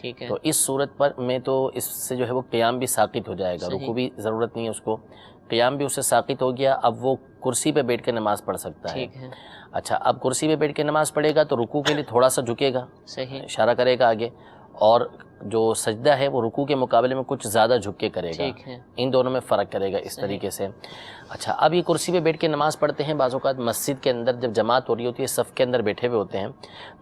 ٹھیک ہے، تو اس صورت پر میں تو اس سے جو ہے وہ قیام بھی ساقط ہو جائے گا، صحیح، رکوع بھی ضرورت نہیں ہے اس کو، قیام بھی اس سے ساقط ہو گیا۔ اب وہ کرسی پہ بیٹھ کے نماز پڑھ سکتا ہے۔ ٹھیک ہے، اچھا، اب کرسی پہ بیٹھ کے نماز پڑھے گا تو رکوع کے لیے تھوڑا سا جھکے گا، صحیح، اشارہ کرے گا آگے، اور جو سجدہ ہے وہ رکوع کے مقابلے میں کچھ زیادہ جھک کے کرے گا، ٹھیک ہے، ان دونوں میں فرق کرے گا اس طریقے سے۔ اچھا، اب یہ کرسی پہ بیٹھ کے نماز پڑھتے ہیں، بعض اوقات مسجد کے اندر جب جماعت ہو رہی ہوتی ہے، صف کے اندر بیٹھے ہوئے ہوتے ہیں،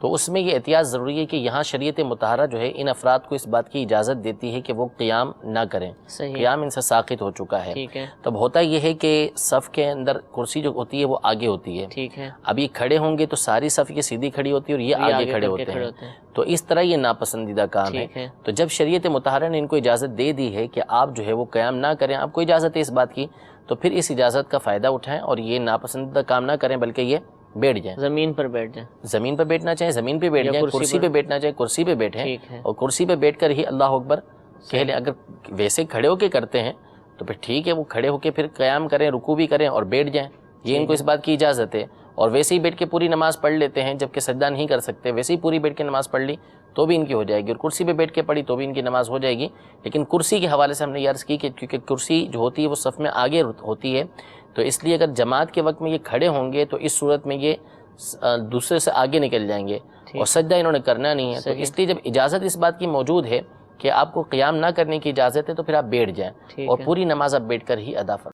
تو اس میں یہ احتیاط ضروری ہے کہ یہاں شریعت مطہرہ جو ہے ان افراد کو اس بات کی اجازت دیتی ہے کہ وہ قیام نہ کریں، صحیح، قیام ان سے ساقط ہو چکا ہے۔ ٹھیک ہے، تب ہوتا یہ ہے کہ صف کے اندر کرسی جو ہوتی ہے وہ آگے ہوتی ہے، ٹھیک ہے، اب یہ کھڑے ہوں گے تو ساری صف یہ سیدھی کھڑی ہوتی ہے اور یہ آگے کھڑے ہوتے ہیں، تو اس طرح یہ ناپسندیدہ کام ہے۔ ٹھیک ہے، تو جب شریعت مطہرہ نے ان کو اجازت دے دی ہے کہ آپ جو ہے وہ قیام نہ کریں، آپ کو اجازت ہے اس بات کی، تو پھر اس اجازت کا فائدہ اٹھائیں اور یہ ناپسندیدہ کام نہ کریں بلکہ یہ بیٹھ جائیں، زمین پر بیٹھ جائیں، زمین پہ بیٹھنا چاہیں زمین پہ بیٹھ یا جائیں، کرسی کرسی پر پہ بیٹھنا چاہیں کرسی پہ بیٹھیں، ٹھیک ہے، اور کرسی پہ بیٹھ کر ہی اللہ اکبر کہہ لیں۔ اگر ویسے کھڑے ہو کے کرتے ہیں تو پھر ٹھیک ہے، وہ کھڑے ہو کے پھر قیام کریں، رکوع بھی کریں اور بیٹھ جائیں، یہ ان کو اس بات کی اجازت ہے۔ اور ویسے ہی بیٹھ کے پوری نماز پڑھ لیتے ہیں، جبکہ سجدہ نہیں کر سکتے، ویسے ہی پوری بیٹھ کے نماز پڑھ لی تو بھی ان کی ہو جائے گی، اور کرسی پہ بیٹھ کے پڑھی تو بھی ان کی نماز ہو جائے گی۔ لیکن کرسی کے حوالے سے ہم نے یہ عرض کی کہ کیونکہ کرسی جو ہوتی ہے وہ صف میں آگے ہوتی ہے، تو اس لیے اگر جماعت کے وقت میں یہ کھڑے ہوں گے تو اس صورت میں یہ دوسرے سے آگے نکل جائیں گے اور سجدہ انہوں نے کرنا نہیں ہے، تو اس لیے جب اجازت اس بات کی موجود ہے کہ آپ کو قیام نہ کرنے کی اجازت ہے تو پھر آپ بیٹھ جائیں اور پوری نماز آپ بیٹھ کر ہی ادا فرمائیں۔